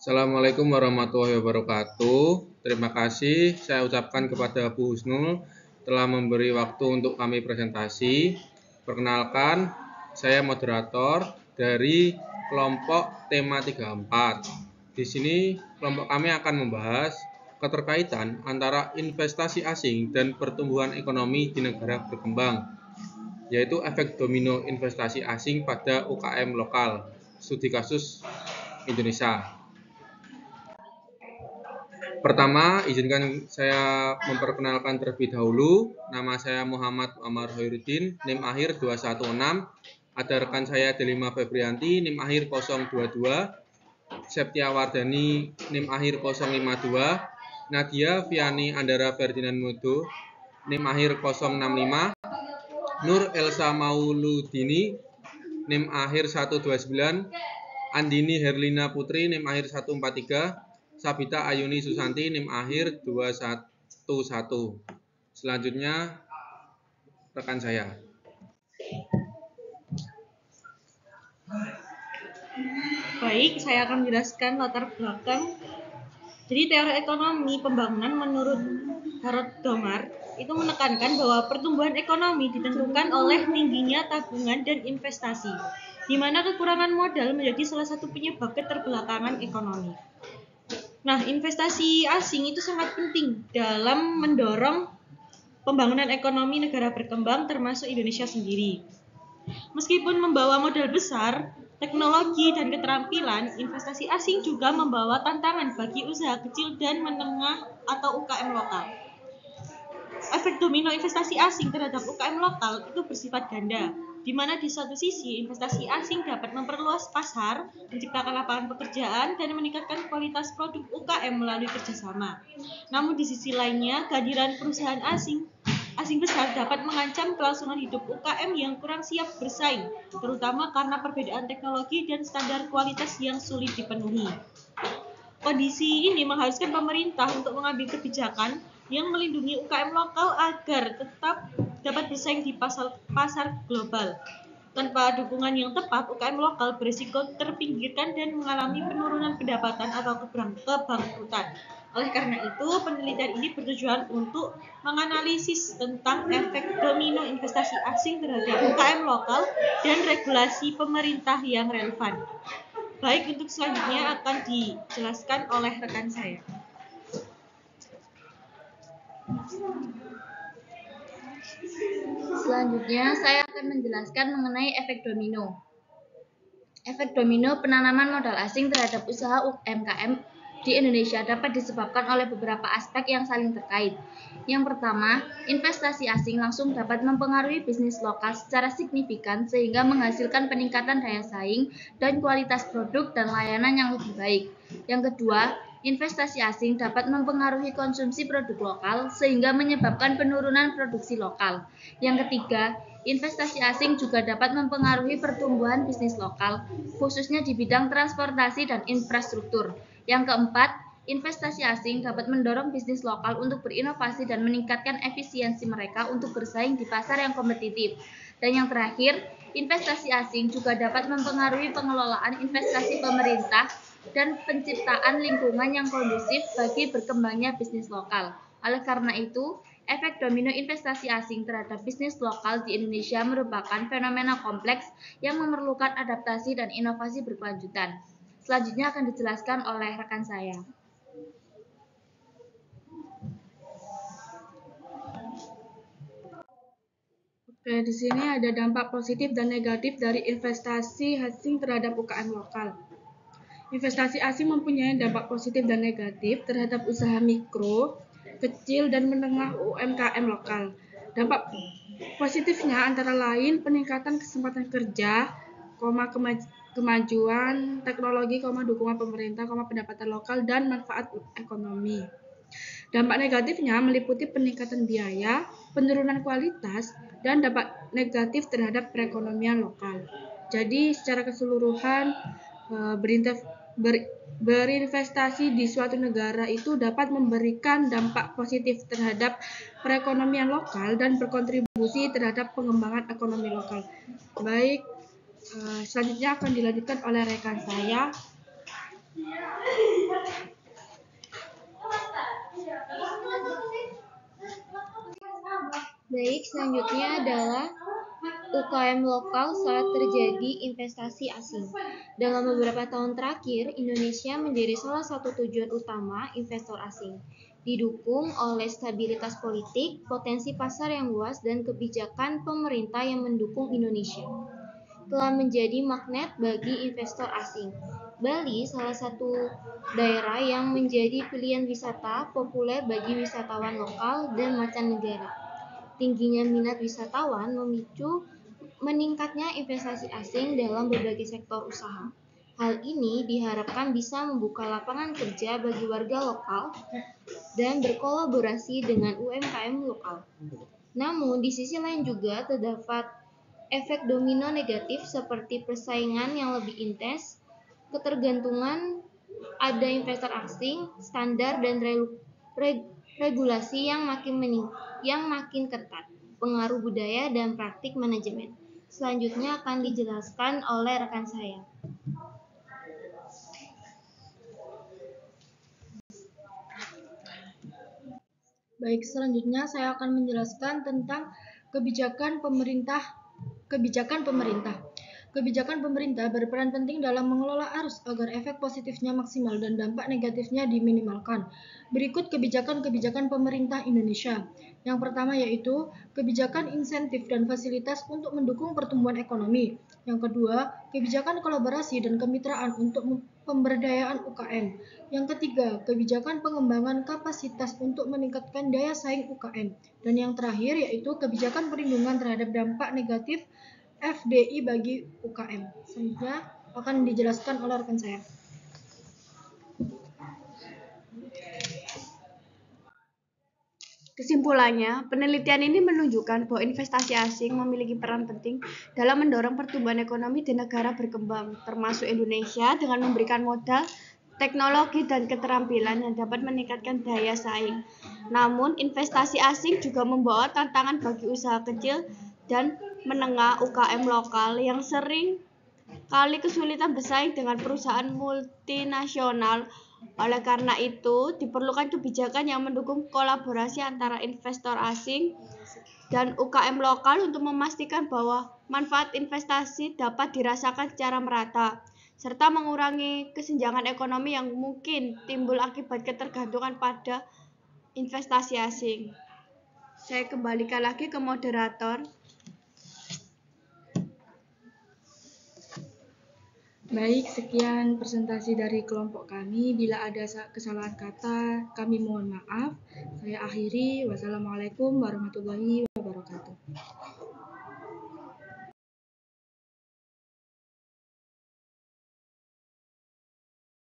Assalamualaikum warahmatullahi wabarakatuh. Terima kasih saya ucapkan kepada Bu Husnul telah memberi waktu untuk kami presentasi. Perkenalkan, saya moderator dari kelompok tema 34. Di sini kelompok kami akan membahas keterkaitan antara investasi asing dan pertumbuhan ekonomi di negara berkembang, yaitu efek domino investasi asing pada UKM lokal, studi kasus Indonesia. Pertama, izinkan saya memperkenalkan terlebih dahulu. Nama saya Muhammad Amar Hoirudin, NIM akhir 216. Ada rekan saya Delima Febrianti, NIM akhir 022. Septia Wardani, NIM akhir 052. Nadia Viani Andara Ferdinand Mudo, NIM akhir 065. Nur Elsa Mauludini, NIM akhir 129. Andini Herlina Putri, NIM akhir 143. Sabita Ayuni Susanti, NIM akhir 211. Selanjutnya, rekan saya. Baik, saya akan menjelaskan latar belakang. Jadi teori ekonomi pembangunan menurut Harold Domar itu menekankan bahwa pertumbuhan ekonomi ditentukan oleh tingginya tabungan dan investasi, di mana kekurangan modal menjadi salah satu penyebab keterbelakangan ekonomi. Nah, investasi asing itu sangat penting dalam mendorong pembangunan ekonomi negara berkembang termasuk Indonesia sendiri. Meskipun membawa modal besar, teknologi dan keterampilan, investasi asing juga membawa tantangan bagi usaha kecil dan menengah atau UKM lokal. Efek domino investasi asing terhadap UKM lokal itu bersifat ganda, di mana di satu sisi investasi asing dapat memperluas pasar, menciptakan lapangan pekerjaan, dan meningkatkan kualitas produk UKM melalui kerjasama. Namun di sisi lainnya, kehadiran perusahaan asing besar dapat mengancam kelangsungan hidup UKM yang kurang siap bersaing, terutama karena perbedaan teknologi dan standar kualitas yang sulit dipenuhi. Kondisi ini mengharuskan pemerintah untuk mengambil kebijakan yang melindungi UKM lokal agar tetap dapat bersaing di pasar global. Tanpa dukungan yang tepat, UKM lokal berisiko terpinggirkan dan mengalami penurunan pendapatan atau kebangkrutan. Oleh karena itu, penelitian ini bertujuan untuk menganalisis tentang efek domino investasi asing terhadap UKM lokal dan regulasi pemerintah yang relevan. Baik, untuk selanjutnya akan dijelaskan oleh rekan saya. Selanjutnya, saya akan menjelaskan mengenai efek domino. Efek domino penanaman modal asing terhadap usaha UMKM di Indonesia dapat disebabkan oleh beberapa aspek yang saling terkait. Yang pertama, investasi asing langsung dapat mempengaruhi bisnis lokal secara signifikan sehingga menghasilkan peningkatan daya saing dan kualitas produk dan layanan yang lebih baik. Yang kedua, investasi asing dapat mempengaruhi konsumsi produk lokal sehingga menyebabkan penurunan produksi lokal. Yang ketiga, investasi asing juga dapat mempengaruhi pertumbuhan bisnis lokal, khususnya di bidang transportasi dan infrastruktur. Yang keempat, investasi asing dapat mendorong bisnis lokal untuk berinovasi dan meningkatkan efisiensi mereka untuk bersaing di pasar yang kompetitif. Dan yang terakhir, investasi asing juga dapat mempengaruhi pengelolaan investasi pemerintah dan penciptaan lingkungan yang kondusif bagi berkembangnya bisnis lokal. Oleh karena itu, efek domino investasi asing terhadap bisnis lokal di Indonesia merupakan fenomena kompleks yang memerlukan adaptasi dan inovasi berkelanjutan. Selanjutnya akan dijelaskan oleh rekan saya. Oke, di sini ada dampak positif dan negatif dari investasi asing terhadap UKM lokal. Investasi asing mempunyai dampak positif dan negatif terhadap usaha mikro, kecil, dan menengah UMKM lokal. Dampak positifnya antara lain peningkatan kesempatan kerja, kemajuan teknologi, dukungan pemerintah, pendapatan lokal, dan manfaat ekonomi. Dampak negatifnya meliputi peningkatan biaya, penurunan kualitas, dan dampak negatif terhadap perekonomian lokal. Jadi secara keseluruhan berinvestasi di suatu negara itu dapat memberikan dampak positif terhadap perekonomian lokal dan berkontribusi terhadap pengembangan ekonomi lokal. Baik, selanjutnya akan dilanjutkan oleh rekan saya. Baik, selanjutnya adalah UKM lokal saat terjadi investasi asing. Dalam beberapa tahun terakhir, Indonesia menjadi salah satu tujuan utama investor asing. Didukung oleh stabilitas politik, potensi pasar yang luas, dan kebijakan pemerintah yang mendukung Indonesia telah menjadi magnet bagi investor asing. Bali salah satu daerah yang menjadi pilihan wisata populer bagi wisatawan lokal dan mancanegara. Tingginya minat wisatawan memicu meningkatnya investasi asing dalam berbagai sektor usaha. Hal ini diharapkan bisa membuka lapangan kerja bagi warga lokal dan berkolaborasi dengan UMKM lokal. Namun, di sisi lain juga terdapat efek domino negatif seperti persaingan yang lebih intens, ketergantungan ada investor asing, standar dan regulasi yang makin ketat, pengaruh budaya dan praktik manajemen. Selanjutnya akan dijelaskan oleh rekan saya. Baik, selanjutnya saya akan menjelaskan tentang kebijakan pemerintah. Kebijakan pemerintah berperan penting dalam mengelola arus agar efek positifnya maksimal dan dampak negatifnya diminimalkan. Berikut kebijakan-kebijakan pemerintah Indonesia. Yang pertama yaitu kebijakan insentif dan fasilitas untuk mendukung pertumbuhan ekonomi. Yang kedua, kebijakan kolaborasi dan kemitraan untuk pemberdayaan UKM. Yang ketiga, kebijakan pengembangan kapasitas untuk meningkatkan daya saing UKM. Dan yang terakhir yaitu kebijakan perlindungan terhadap dampak negatif FDI bagi UKM. Selanjutnya akan dijelaskan oleh rekan saya. Kesimpulannya, penelitian ini menunjukkan bahwa investasi asing memiliki peran penting dalam mendorong pertumbuhan ekonomi di negara berkembang, termasuk Indonesia, dengan memberikan modal, teknologi, dan keterampilan yang dapat meningkatkan daya saing. Namun, investasi asing juga membawa tantangan bagi usaha kecil dan menengah UKM lokal yang sering kali kesulitan bersaing dengan perusahaan multinasional. Oleh karena itu, diperlukan kebijakan yang mendukung kolaborasi antara investor asing dan UKM lokal untuk memastikan bahwa manfaat investasi dapat dirasakan secara merata, serta mengurangi kesenjangan ekonomi yang mungkin timbul akibat ketergantungan pada investasi asing. Saya kembalikan lagi ke moderator. Baik, sekian presentasi dari kelompok kami. Bila ada kesalahan kata, kami mohon maaf. Saya akhiri. Wassalamualaikum warahmatullahi wabarakatuh.